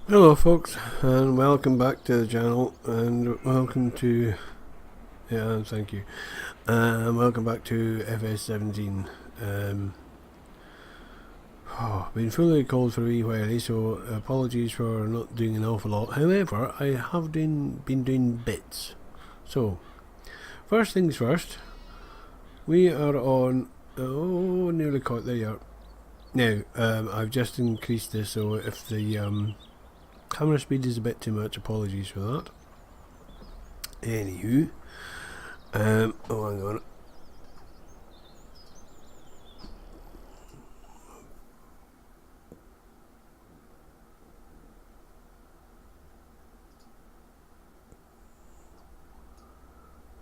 Hello folks, and welcome back to the channel, and welcome to, thank you, welcome back to Fs17. Been fully cold for a wee while, so apologies for not doing an awful lot. However, I have been doing bits. So, first things first, we are on, nearly caught, there you are. Now, I've just increased this, so if the camera speed is a bit too much, apologies for that. Anywho, hang on.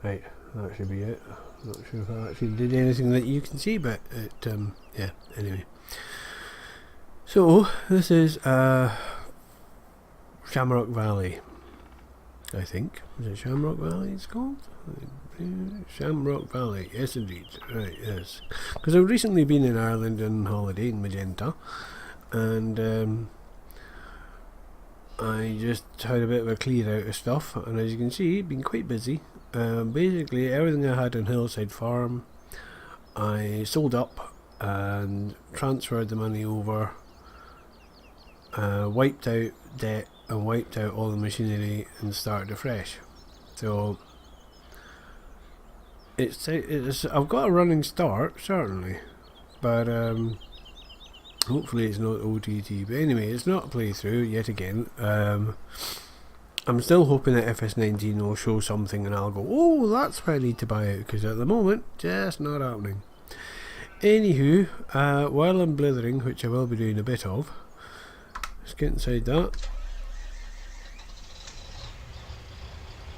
Right, that should be it. Not sure if I actually did anything that you can see, but it, yeah, anyway. So, this is, Shamrock Valley, I think. Is it Shamrock Valley it's called? Shamrock Valley, yes indeed. Right, yes. Because I've recently been in Ireland on holiday in Magenta, and I just had a bit of a clear out of stuff, and as you can see, been quite busy. Basically everything I had on Hillside Farm I sold up and transferred the money over, wiped out debt and wiped out all the machinery and started afresh. So it's I've got a running start certainly, but hopefully it's not OTT. But anyway, it's not a playthrough yet again. I'm still hoping that Fs17 will show something and I'll go, oh, that's what I need to buy out, because at the moment, just not happening. Anywho, while I'm blithering, which I will be doing a bit of, let's get inside that.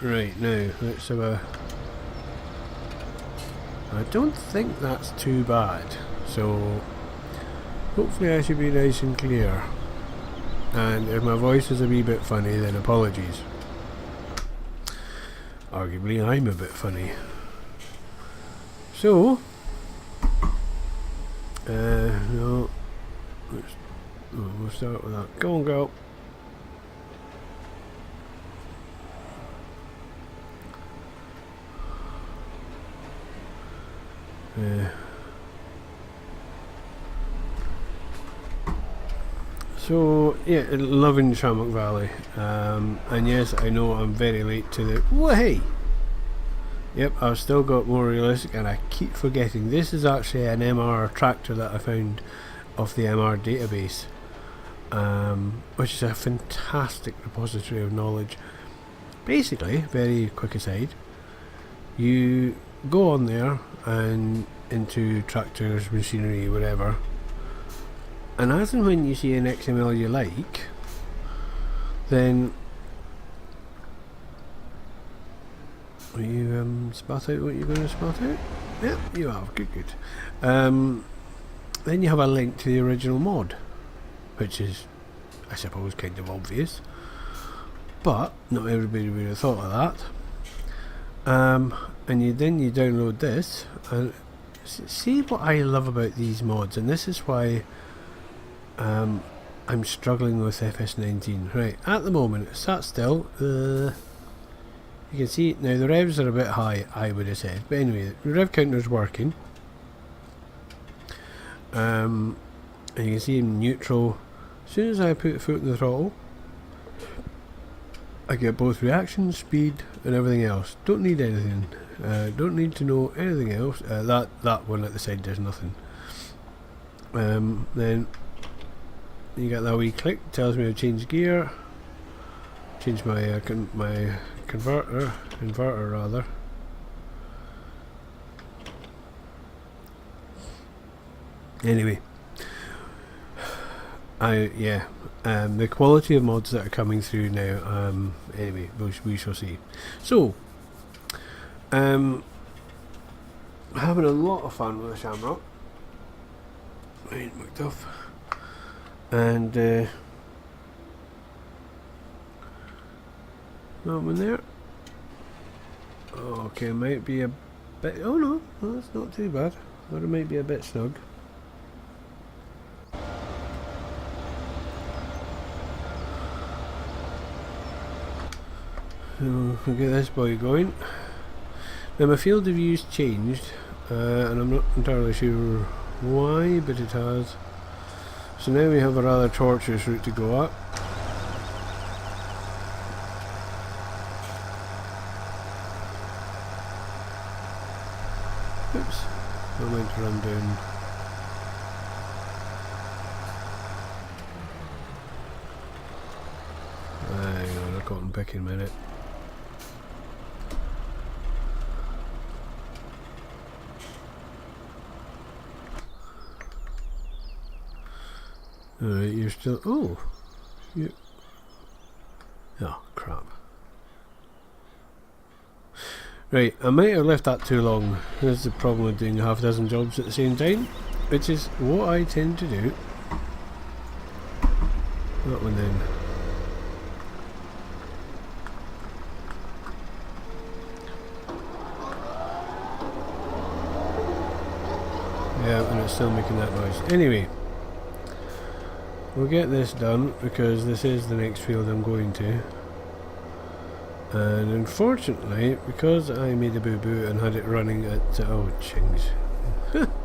Right, now, let's have a... I don't think that's too bad, so hopefully I should be nice and clear. And if my voice is a wee bit funny, then apologies. Arguably I'm a bit funny. So, no, we'll start with that. Go on, go. So yeah, loving Shamrock Valley, and yes, I know I'm very late to the. Hey. Yep, I've still got more realistic, and I keep forgetting this is actually an MR tractor that I found off the MR database, which is a fantastic repository of knowledge. Basically, very quick aside, you go on there and into tractors, machinery, whatever. And as and when you see an XML you like, then will you spat out what you're going to spat out? Yep, you have. Good, good. Then you have a link to the original mod, which is, I suppose, kind of obvious, but not everybody would have thought of that. And then you download this, and see what I love about these mods, and this is why I'm struggling with Fs19. Right, at the moment it's sat still. You can see now the revs are a bit high, I would have said, but anyway, the rev counter's working. And you can see in neutral. As soon as I put a foot in the throttle, I get both reaction, speed, and everything else. Don't need anything. Don't need to know anything else. That one at the side does nothing. Then you get that wee click, tells me to change gear, change my my inverter rather. Anyway, the quality of mods that are coming through now. Anyway, we shall see. So, having a lot of fun with the Shamrock. Right, McDuff. And no one there. Okay, might be a bit. Oh no, that's not too bad. Or it might be a bit snug. So we'll get this boy going. Now my field of view's changed, and I'm not entirely sure why, but it has. So now we have a rather tortuous route to go up. Oops, I meant to run down. Hang on, a cotton picking minute. Alright, you're still. Oh! You. Oh, crap. Right, I might have left that too long. This is the problem with doing half a dozen jobs at the same time, which is what I tend to do. That one then. Yeah, and it's still making that noise. Anyway. We'll get this done because this is the next field I'm going to, and unfortunately because I made a boo-boo and had it running at oh chings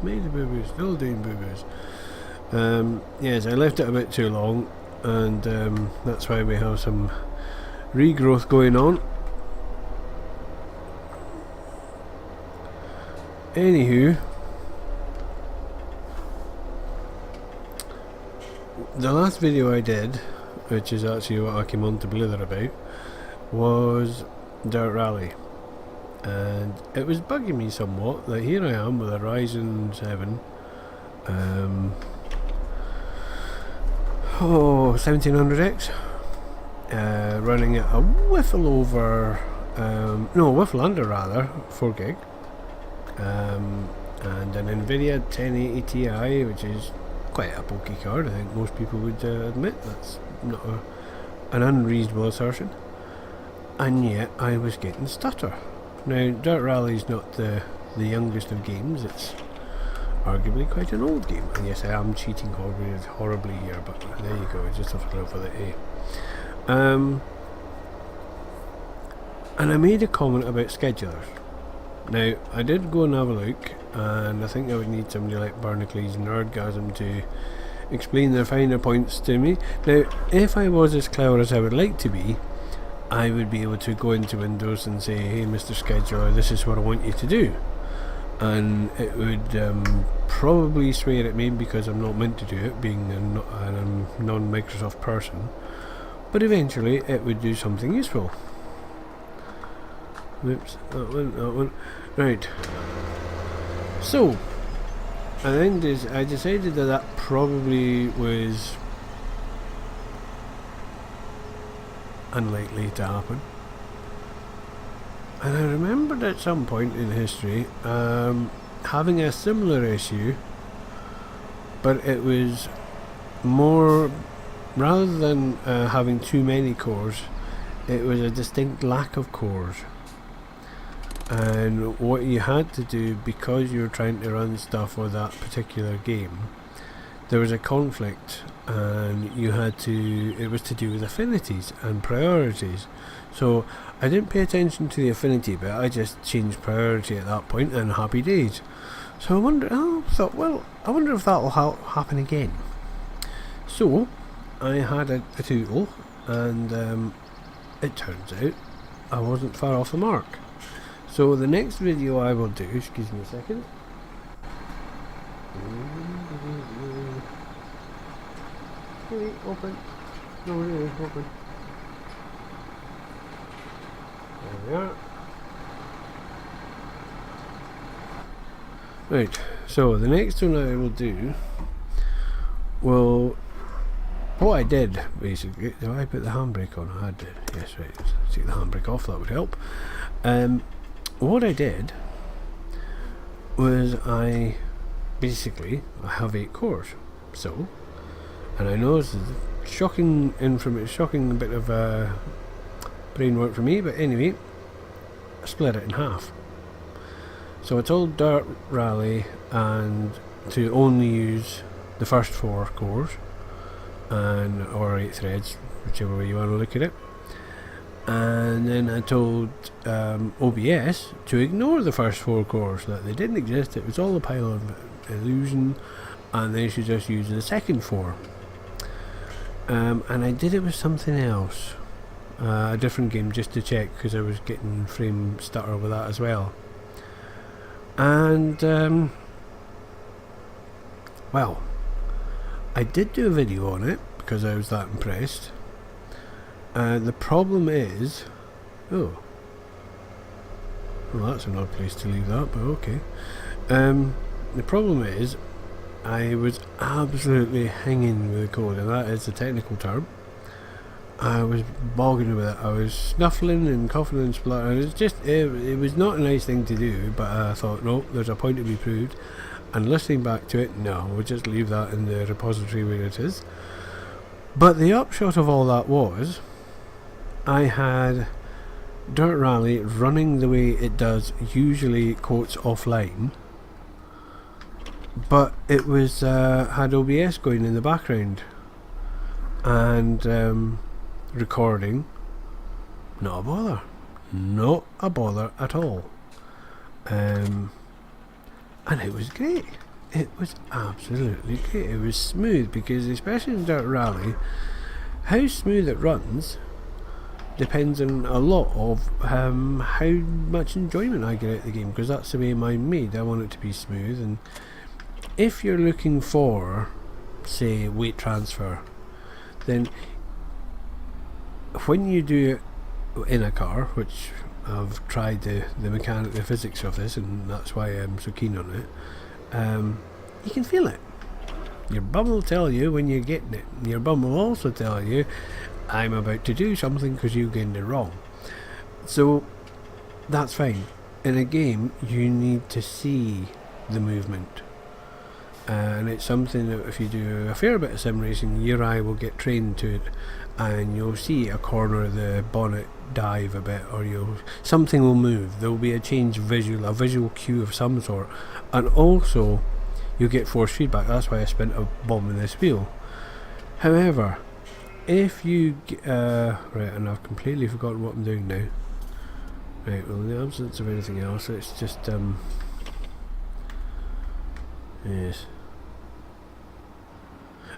made a boo-boo, still doing boo-boos. Yes, I left it a bit too long, and that's why we have some regrowth going on. Anywho, the last video I did, which is actually what I came on to blither about, was Dirt Rally, and it was bugging me somewhat that here I am with a Ryzen 7 1700X running at a whiffle over no, a whiffle under rather, 4 gig, and an NVIDIA 1080 Ti, which is quite a bulky card. I think most people would admit that's not an unreasonable assertion, and yet I was getting stutter. Now Dirt Rally is not the youngest of games, it's arguably quite an old game, and yes, I am cheating horribly here, but there you go, I just have to live with it, and I made a comment about schedulers. Now I did go and have a look, and I think I would need somebody like Barnacles and Nerdgasm to explain the finer points to me. Now, if I was as clever as I would like to be, I would be able to go into Windows and say, hey Mr. Scheduler, this is what I want you to do, and it would probably swear at me because I'm not meant to do it, being a non-Microsoft person, but eventually it would do something useful. Oops, that one. Right. So, I decided that probably was unlikely to happen. And I remembered at some point in history having a similar issue, but it was more, rather than having too many cores, it was a distinct lack of cores. And what you had to do, because you were trying to run stuff for that particular game, there was a conflict, and you had to, it was to do with affinities and priorities. So I didn't pay attention to the affinity bit, I just changed priority at that point, and happy days. So I thought, well, I wonder if that will happen again. So I had a tootle, and it turns out I wasn't far off the mark. So the next video I will do, excuse me a second. Really, open. No, really, open. There we are. Right, so the next one I will do, well, what I did basically, did I put the handbrake on? I did, yes, right, let's take the handbrake off, that would help. What I did was I have 8 cores, so, and I know this is shocking bit of brain work for me, but anyway, I split it in half. So I told Dirt Rally and to only use the first 4 cores, or 8 threads, whichever way you want to look at it, And then I told OBS to ignore the first 4 cores, that they didn't exist, it was all a pile of illusion, and they should just use the second 4. And I did it with something else, a different game, just to check, because I was getting frame stutter with that as well. And well, I did do a video on it because I was that impressed. The problem is, well, that's an odd place to leave that, but okay. The problem is, I was absolutely hanging with the code, and that is the technical term. I was bogging with it. I was snuffling and coughing and spluttering. It's just, it was not a nice thing to do, but I thought, no, there's a point to be proved. And listening back to it, no, we'll just leave that in the repository where it is. But the upshot of all that was, I had Dirt Rally running the way it does usually, quotes, offline, but it was had OBS going in the background and recording. Not a bother, not a bother at all. And it was great. It was absolutely great. It was smooth, because especially in Dirt Rally, how smooth it runs depends on a lot of how much enjoyment I get out of the game, because that's the way mine made. I want it to be smooth. And if you're looking for, say, weight transfer, then when you do it in a car, which I've tried the physics of this, and that's why I'm so keen on it, you can feel it. Your bum will tell you when you're getting it. Your bum will also tell you, I'm about to do something because you're getting it wrong. So that's fine. In a game, you need to see the movement, and it's something that if you do a fair bit of sim racing, your eye will get trained to it, and you'll see a corner of the bonnet dive a bit, or something will move. There will be a change visual, a visual cue of some sort, and also you get force feedback. That's why I spent a bomb in this wheel. However, if you right, and I've completely forgotten what I'm doing now. Right, well, in the absence of anything else, it's just yes.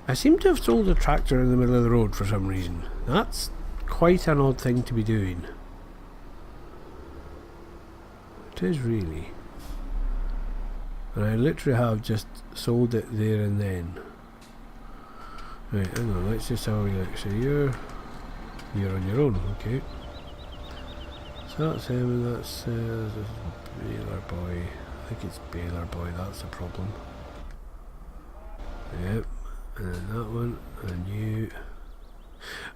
I seem to have sold a tractor in the middle of the road for some reason. That's quite an odd thing to be doing. It is really. And I literally have just sold it there and then. Right, hang on, let's just have a look. So you're on your own, okay. So that's him, and that's Baylor Boy. I think it's Baylor Boy, that's the problem. Yep, and then that one, and you.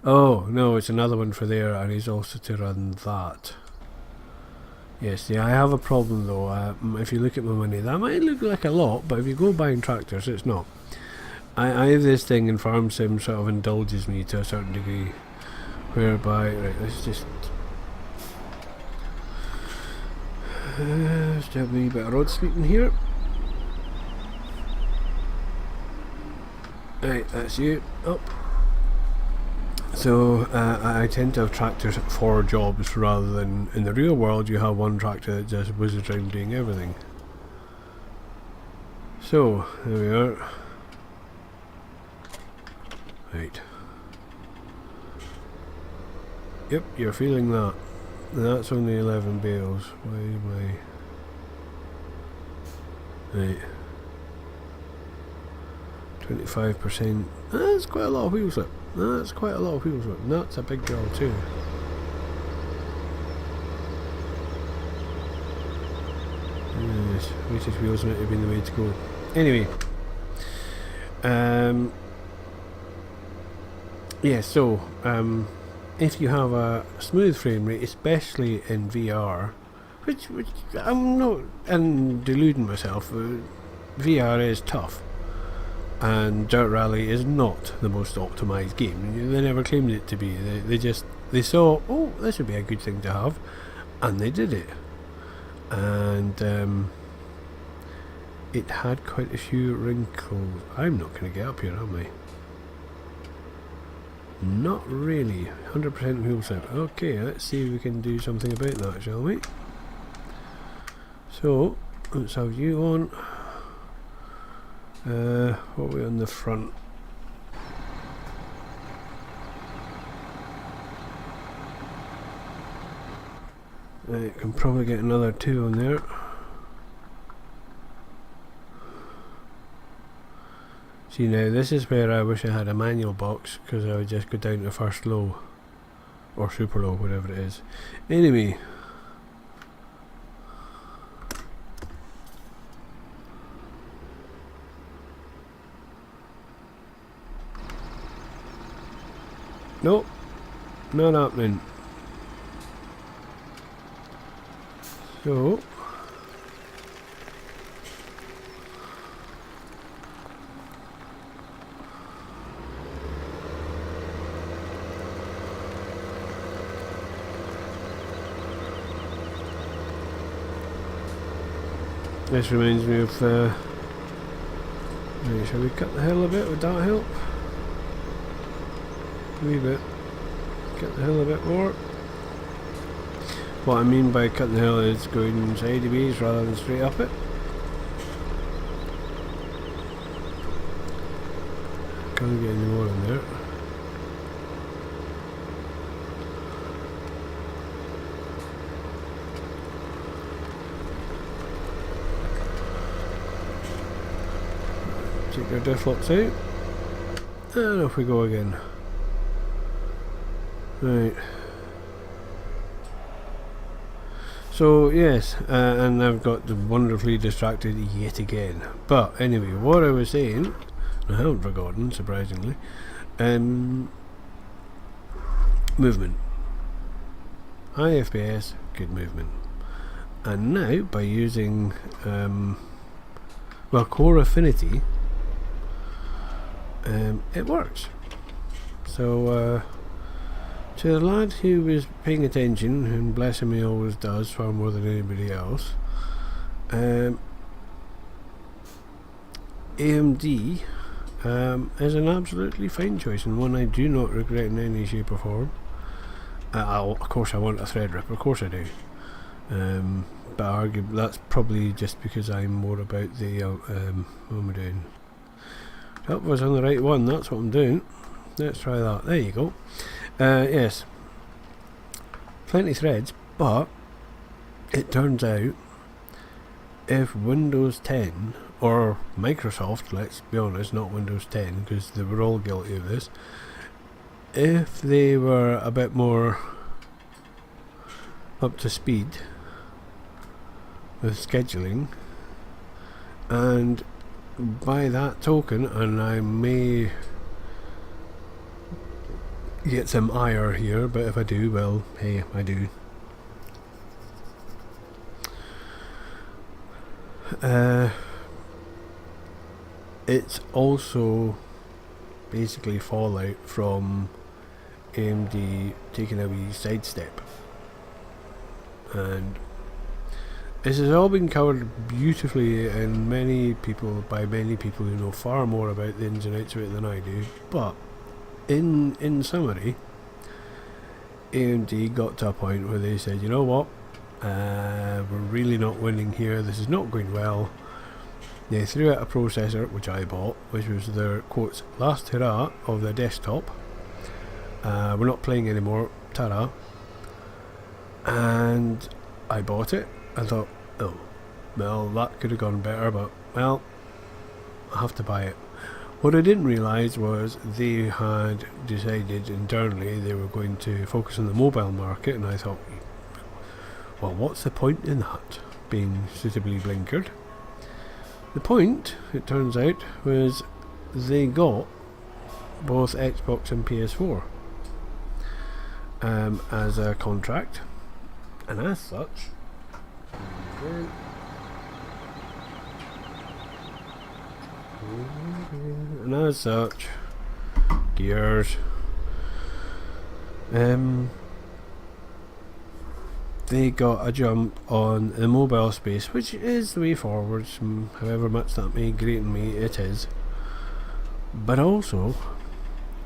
Oh, no, it's another one for there, and he's also to run that. Yes, yeah, I have a problem though. If you look at my money, that might look like a lot, but if you go buying tractors, it's not. I have this thing in Farm Sim sort of indulges me to a certain degree, whereby, right, let's just do a wee bit of road sweeping here. Right, that's you, up. So I tend to have tractors for jobs, rather than in the real world you have one tractor that just whizzes around doing everything. So, there we are. Right. Yep, you're feeling that. And that's only 11 bales. Why am I... Right. 25%. That's quite a lot of wheel slip. That's quite a lot of wheel slip. That's a big girl too. Yes, weighted wheels might have been the way to go. Anyway. Yeah, so if you have a smooth frame rate, especially in VR, which I'm not deluding myself, VR is tough, and Dirt Rally is not the most optimised game. They never claimed it to be. They saw, oh, this would be a good thing to have, and they did it. And it had quite a few wrinkles. I'm not going to get up here, am I? Not really. 100% wheel set. Okay, let's see if we can do something about that, shall we? So, let's have you on. What are we on the front? I can probably get another 2 on there. See, now this is where I wish I had a manual box, because I would just go down to first low or super low, whatever it is. Anyway, nope, not happening. So this reminds me of right, shall we cut the hill a bit? Would that help? A wee bit. Cut the hill a bit more. What I mean by cut the hill is going sideways rather than straight up it. Can't get any more in there. Take our diff locks out, and off we go again. Right. So yes, and I've got wonderfully distracted yet again. But anyway, what I was saying, I haven't forgotten, surprisingly. Movement. High FPS, good movement. And now, by using well, Core Affinity, it works. So to the lad who was paying attention, and bless him, he always does far more than anybody else, AMD is an absolutely fine choice, and one I do not regret in any shape or form. Of course I want a Threadripper, of course I do, but arguably that's probably just because I'm more about the what am I doing? That was on the right one, that's what I'm doing. Let's try that. There you go. Yes, plenty of threads, but it turns out if Windows 10 or Microsoft, let's be honest, not Windows 10, because they were all guilty of this, if they were a bit more up to speed with scheduling, and by that token, and I may get some ire here, but if I do, well, hey, I do. It's also basically fallout from AMD taking a wee sidestep, and this has all been covered beautifully and by many people who know far more about the ins and outs of it than I do. But in summary, AMD got to a point where they said, you know what, we're really not winning here, this is not going well. They threw out a processor, which I bought, which was their, quotes, last hurrah of their desktop. We're not playing anymore, ta-da. And I bought it. I thought, oh, well, that could have gone better, but, well, I have to buy it. What I didn't realise was they had decided internally they were going to focus on the mobile market, and I thought, well, what's the point in that, being suitably blinkered? The point, it turns out, was they got both Xbox and PS4 as a contract, and as such, gears, they got a jump on the mobile space, which is the way forwards, however much that may grate me, it is. But also,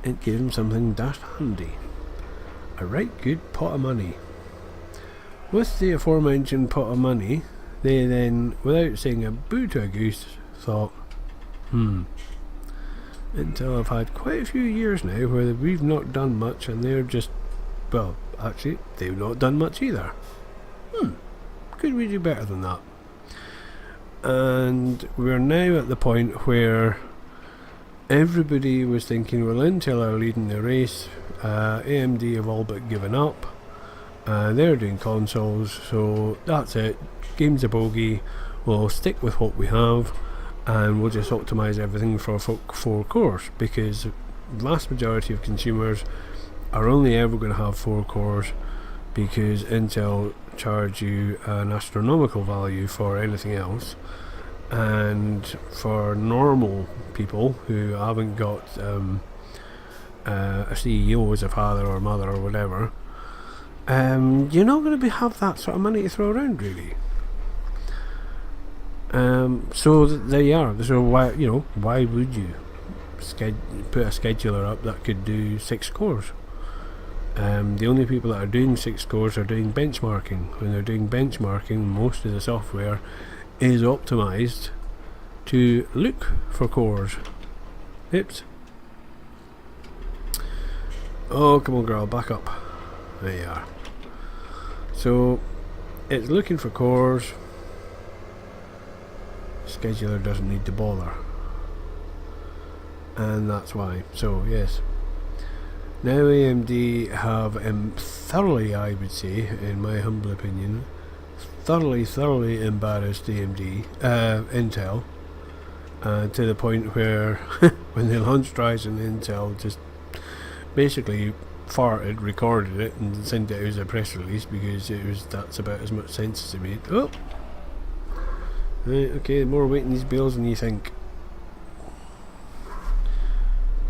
it gave them something dash handy. A right good pot of money. With the aforementioned pot of money, they then, without saying a boo to a goose, thought, Intel have had quite a few years now where we've not done much and they're just, well, actually, they've not done much either. Could we do better than that? And we're now at the point where everybody was thinking, well, Intel are leading the race, AMD have all but given up, they're doing consoles, so that's it, game's a bogey, we'll stick with what we have and we'll just optimize everything for 4 cores, because the vast majority of consumers are only ever going to have 4 cores because Intel charge you an astronomical value for anything else, and for normal people who haven't got a CEO as a father or mother or whatever, you're not going to have that sort of money to throw around, really. So there you are. So why would you put a scheduler up that could do 6 cores? The only people that are doing 6 cores are doing benchmarking. When they're doing benchmarking, most of the software is optimized to look for cores. Oops. Oh, come on girl, back up. There you are. So it's looking for cores. Scheduler doesn't need to bother, and that's why. So yes, now AMD have thoroughly, I would say, in my humble opinion, thoroughly embarrassed Intel, to the point where when they launched Ryzen, Intel just basically recorded it and sent it out as a press release, because that's about as much sense as it made. Oh, right, okay, more weight in these bales than you think.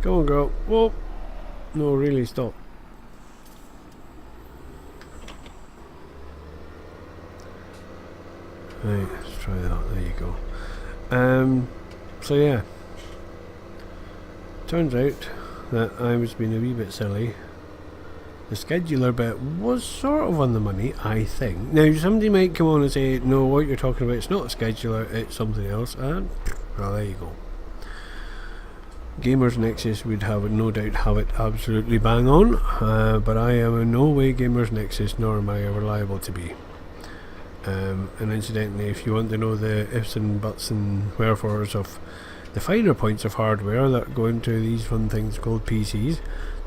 Come on girl. Whoa, no, really, stop. Right, let's try that. There you go. So yeah, turns out that I was being a wee bit silly. The scheduler bit was sort of on the money, I think. Now somebody might come on and say, no, what you're talking about, it's not a scheduler, it's something else, and well, there you go. Gamers Nexus would no doubt have it absolutely bang on, but I am in no way Gamers Nexus, nor am I ever liable to be. And incidentally, if you want to know the ifs and buts and wherefores of the finer points of hardware that go into these fun things called PCs,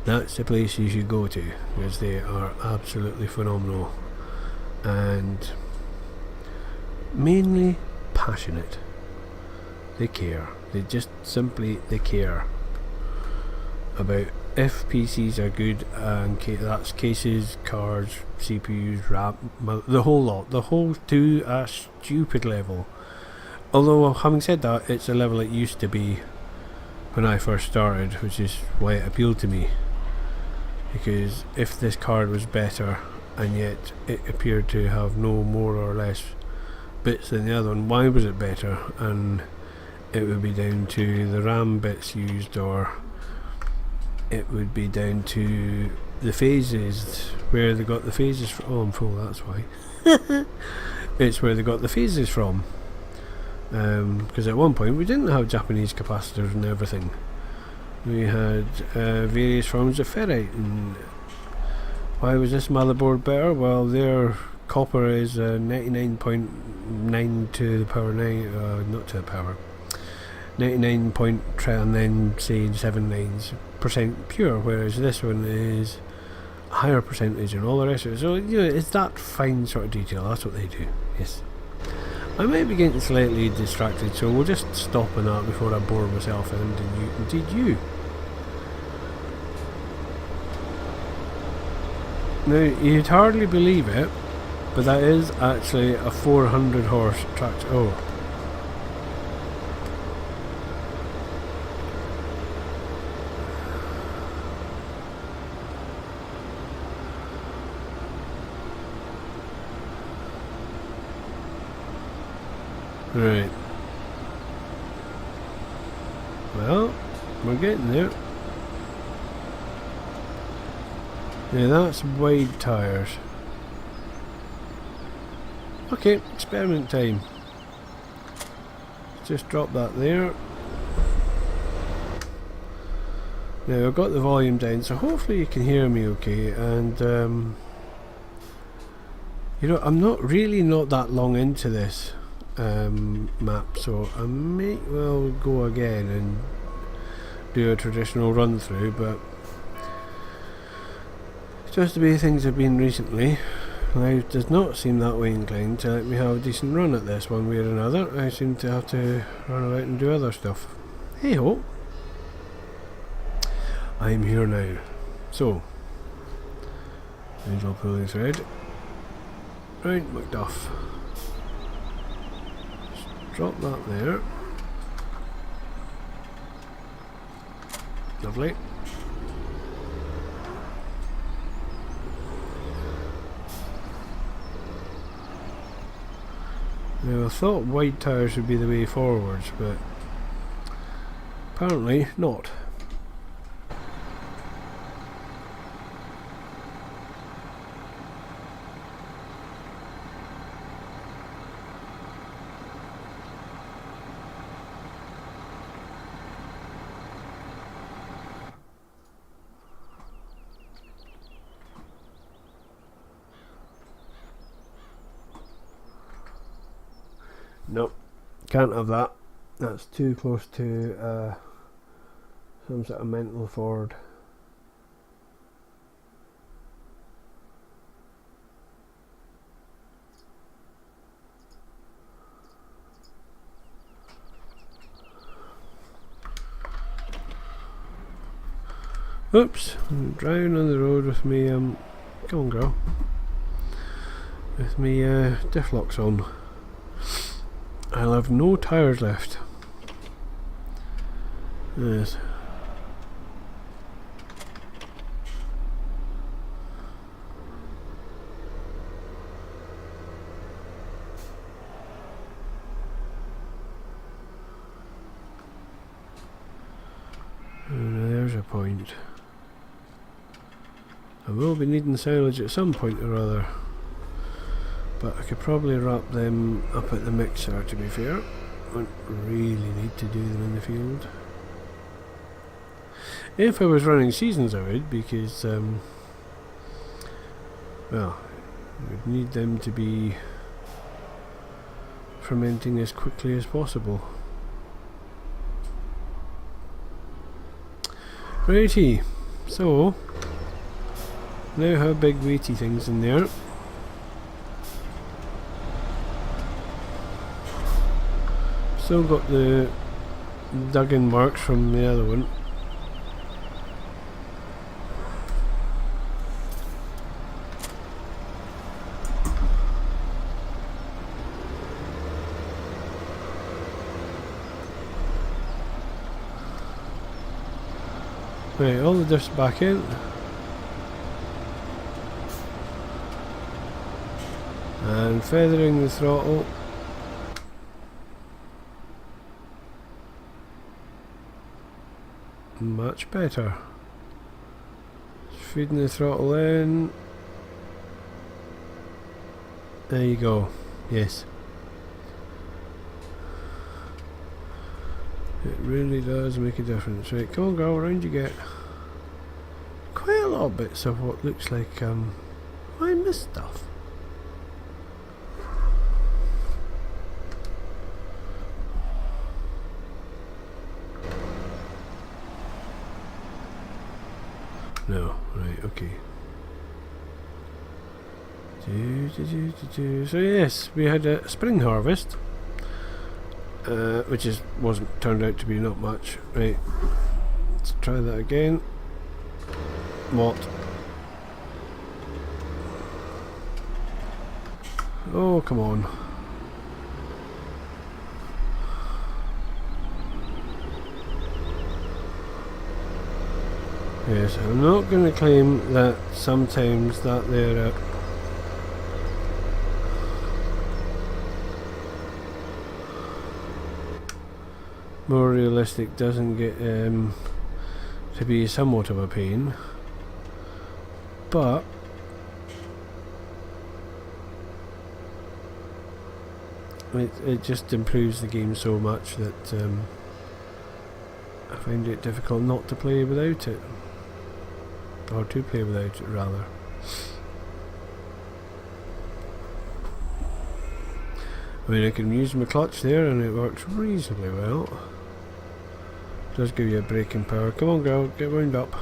that's the place you should go to, because they are absolutely phenomenal and mainly passionate. They care. They care about if PCs are good, and that's cases, cards, CPUs, RAM, the whole lot, to a stupid level. Although having said that, it's a level it used to be when I first started, which is why it appealed to me. Because if this card was better and yet it appeared to have no more or less bits than the other one, why was it better? And it would be down to the RAM bits used, or it would be down to the phases, where they got the phases from. Oh, I'm full, that's why. It's where they got the phases from. Because at one point we didn't have Japanese capacitors and everything. We had various forms of ferrite, and why was this motherboard better? Well, their copper is 99.9 to the power 9, not to the power, 99.79% pure, whereas this one is a higher percentage and all the rest of it. So it's that fine sort of detail. That's what they do. Yes. I might be getting slightly distracted, so we'll just stop on that before I bore myself and indeed you. Now, you'd hardly believe it, but that is actually a 400 horse tractor. Oh. Right. Well, we're getting there. Now that's wide tyres. Okay, experiment time. Just drop that there. Now I've got the volume down, so hopefully you can hear me okay. And you know, I'm not that long into this map, so I may well go again and do a traditional run through, but just the way things have been recently, life does not seem that way inclined to let me have a decent run at this one way or another. I seem to have to run about and do other stuff. Hey ho! I'm here now. So, angel pulling thread. Right, Macduff. Just drop that there. Lovely. Now I thought wide tyres would be the way forwards, but apparently not. Nope, can't have that. That's too close to some sort of mental Ford. Oops, I'm driving on the road with me, come on girl, with me diff locks on. I'll have no tyres left. Yes. And there's a point. I will be needing silage at some point or other, but I could probably wrap them up at the mixer, to be fair. I wouldn't really need to do them in the field. If I was running seasons I would, because well, I would need them to be fermenting as quickly as possible. Righty, so now have big weighty things in there. Still got the dug in marks from the other one. Right, all the diffs back in. And feathering the throttle. Much better. Feeding the throttle in. There you go. Yes. It really does make a difference. Right, come on girl, round you get. Quite a lot of bits of what looks like I missed stuff. No, right, okay. So yes, we had a spring harvest, which wasn't turned out to be not much. Right, let's try that again. What? Oh, come on. Yes, I'm not going to claim that sometimes that they're more realistic doesn't get to be somewhat of a pain, but it just improves the game so much that I find it difficult not to play without it, or to play without it rather. I mean, I can use my clutch there and it works reasonably well. Does give you a braking power. Come on girl, get wound up.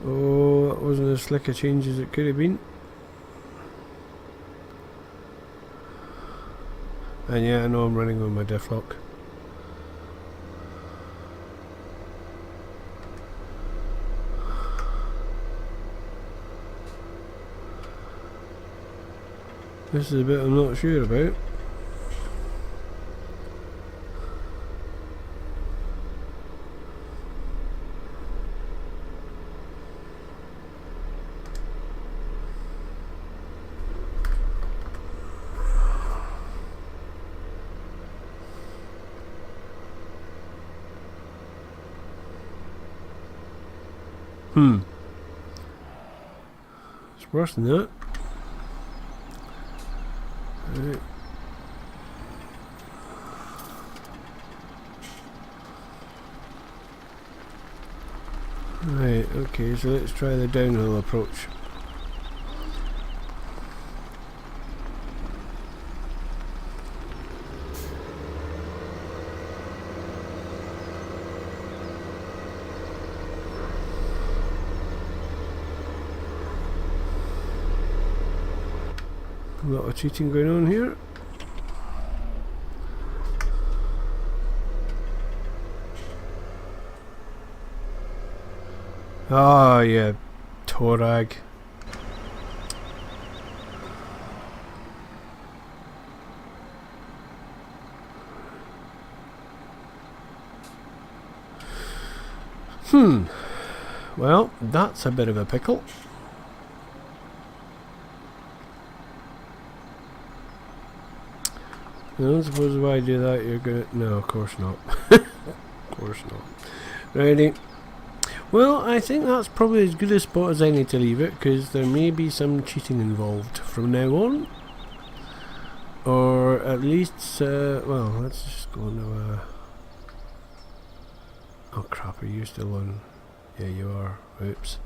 Oh, that wasn't as slick a change as it could have been. And yeah, I know I'm running on my diff lock. This is a bit I'm not sure about. It's worse than that. Right. Right, okay, so let's try the downhill approach. A lot of cheating going on here. Ah, yeah, Torag. Well, that's a bit of a pickle. I don't suppose if I do that you're gonna... No, of course not. Of course not. Righty. Well, I think that's probably as good a spot as any to leave it, because there may be some cheating involved from now on. Or at least, well, let's just go into oh crap, are you still on? Yeah, you are. Oops.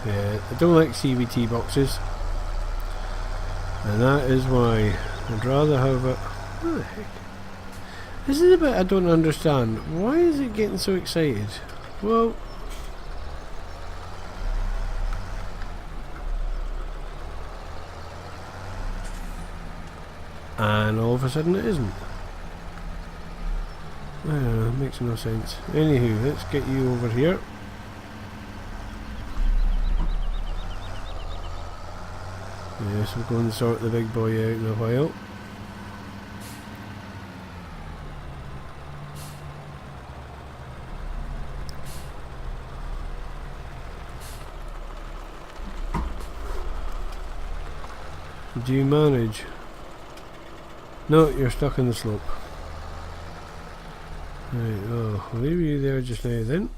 Yeah, I don't like CVT boxes, and that is why I'd rather have a... What the heck? This is a bit I don't understand. Why is it getting so excited? Well... and all of a sudden it isn't. I don't know, it makes no sense. Anywho, let's get you over here. Yes, we'll go and sort the big boy out in a while. Do you manage? No, you're stuck in the slope. Right, oh, I'll leave you there just now then.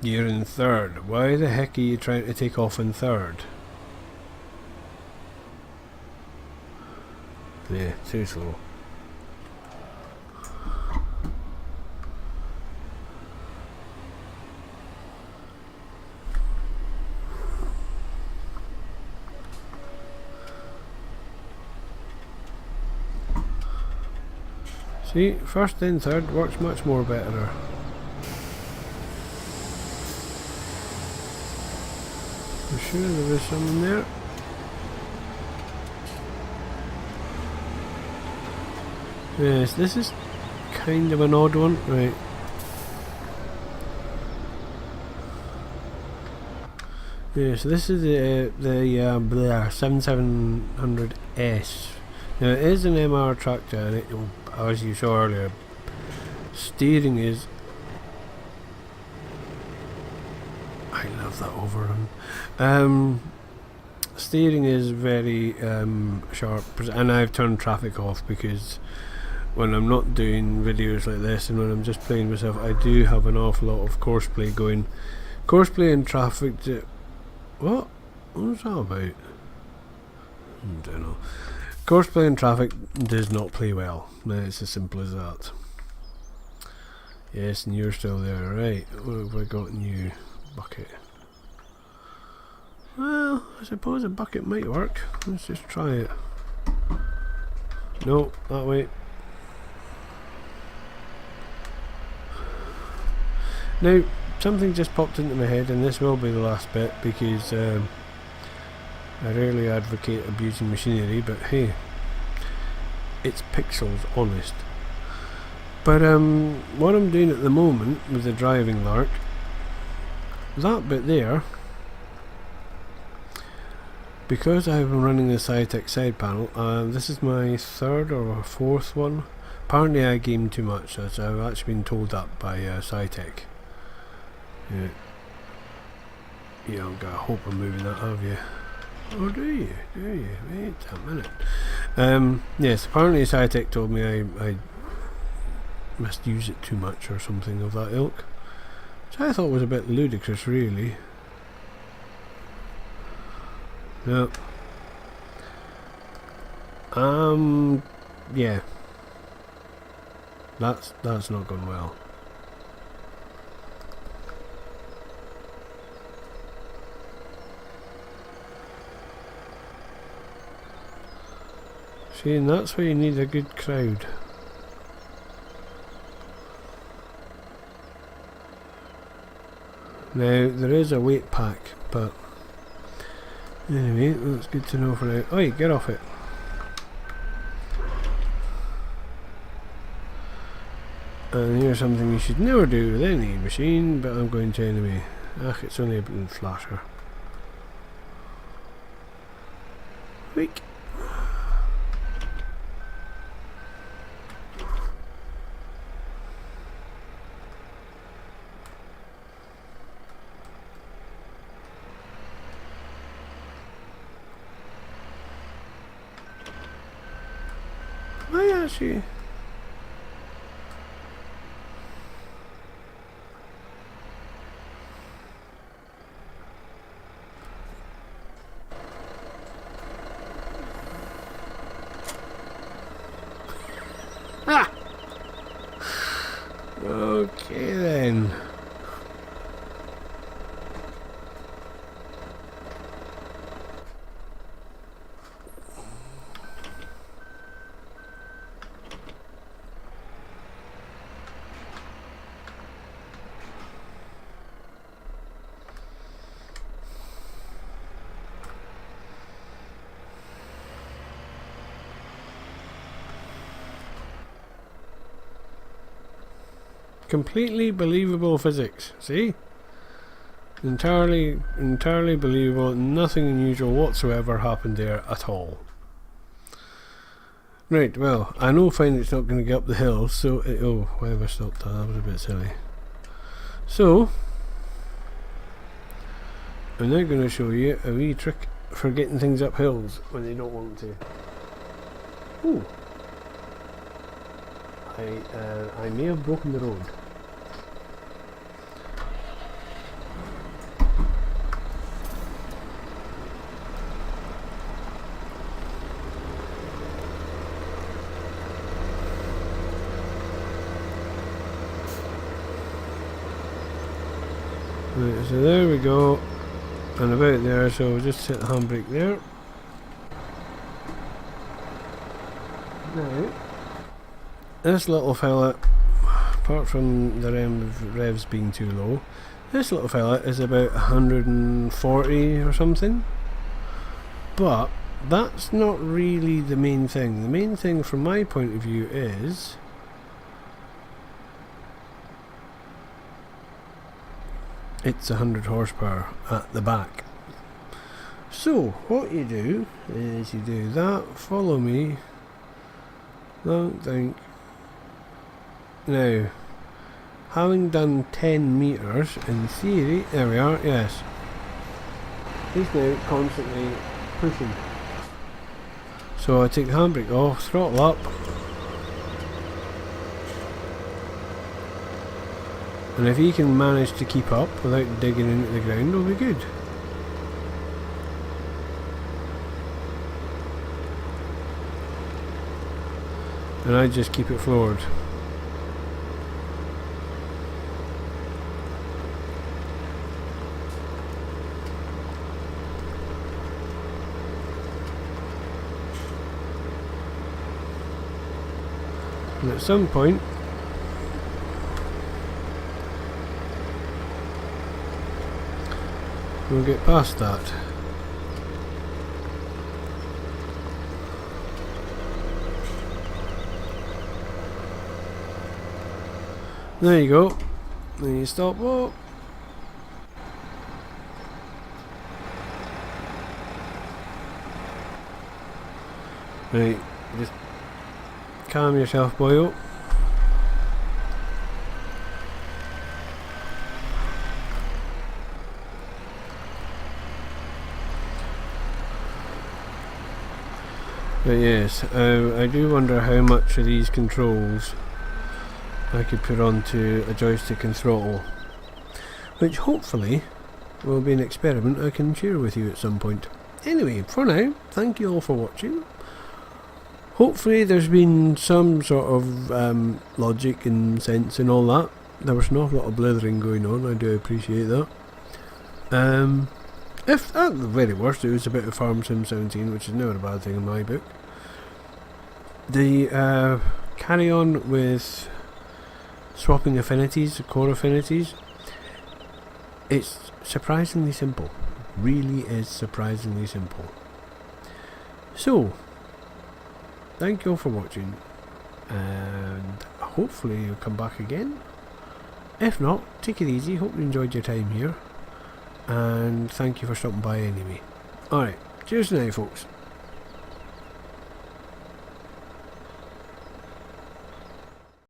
You're in third. Why the heck are you trying to take off in third? Yeah, too slow. See, first then third works much more better. I'm sure there is someone there. Yes, this is kind of an odd one, right? Yeah, so this is the 7700S. Now it is an MR tractor, and it, as you saw earlier, steering is... I love that overrun. Steering is very sharp, and I've turned traffic off because when I'm not doing videos like this and when I'm just playing myself, I do have an awful lot of courseplay going. Courseplay and traffic... What was that about? I don't know. Courseplay and traffic does not play well. It's as simple as that. Yes, and you're still there, right? What have I got in you? Bucket. Well, I suppose a bucket might work. Let's just try it. No, that way. Now, something just popped into my head, and this will be the last bit because I rarely advocate abusing machinery, but hey, it's pixels, honest. But what I'm doing at the moment with the driving lark, that bit there, because I've been running the Cytec side panel, this is my third or fourth one. Apparently I gamed too much, as I've actually been told that by Cytec. Yeah. I hope I'm moving that, have you? Oh, do you? Do you? Wait a minute. Yes, apparently Cytec told me I must use it too much or something of that ilk. Which I thought was a bit ludicrous, really. No. Yeah. That's not gone well. See, and that's where you need a good crowd. Now, there is a weight pack, but anyway, that's good to know for now. Oi, get off it. And here's something you should never do with any machine, but I'm going to anyway. Ach, it's only a blue flasher. Weak. I actually... Ah! Okay then. Completely believable physics, see? Entirely believable, nothing unusual whatsoever happened there at all. Right, well, I know fine it's not going to get up the hill, so oh, why have I stopped that? That was a bit silly. So, I'm now going to show you a wee trick for getting things up hills when you don't want to. Ooh. I may have broken the road. Right, so there we go, and about there, so we'll just hit the handbrake there. Now, this little fella, apart from the revs being too low, this little fella is about 140 or something, but that's not really the main thing. The main thing from my point of view is it's 100 horsepower at the back. So what you do is you do that, follow me, don't think. Now, having done 10 meters, in theory, there we are, yes. He's now constantly pushing. So I take the handbrake off, throttle up, and if he can manage to keep up without digging into the ground, we'll be good. And I just keep it floored. And at some point we'll get past that. There you go. Then you stop. Whoa. Right, just calm yourself, boyo. But yes, I do wonder how much of these controls I could put onto a joystick and throttle, which hopefully will be an experiment I can share with you at some point. Anyway, for now, thank you all for watching. Hopefully there's been some sort of logic and sense and all that. There was an awful lot of blithering going on, I do appreciate that. If at the very worst it was a bit of Fs17, which is never a bad thing in my book. The carry on with swapping affinities, core affinities, it's surprisingly simple. Really is surprisingly simple. So, thank you all for watching, and hopefully you'll come back again. If not, take it easy. Hope you enjoyed your time here, and thank you for stopping by anyway. Alright, cheers now, folks.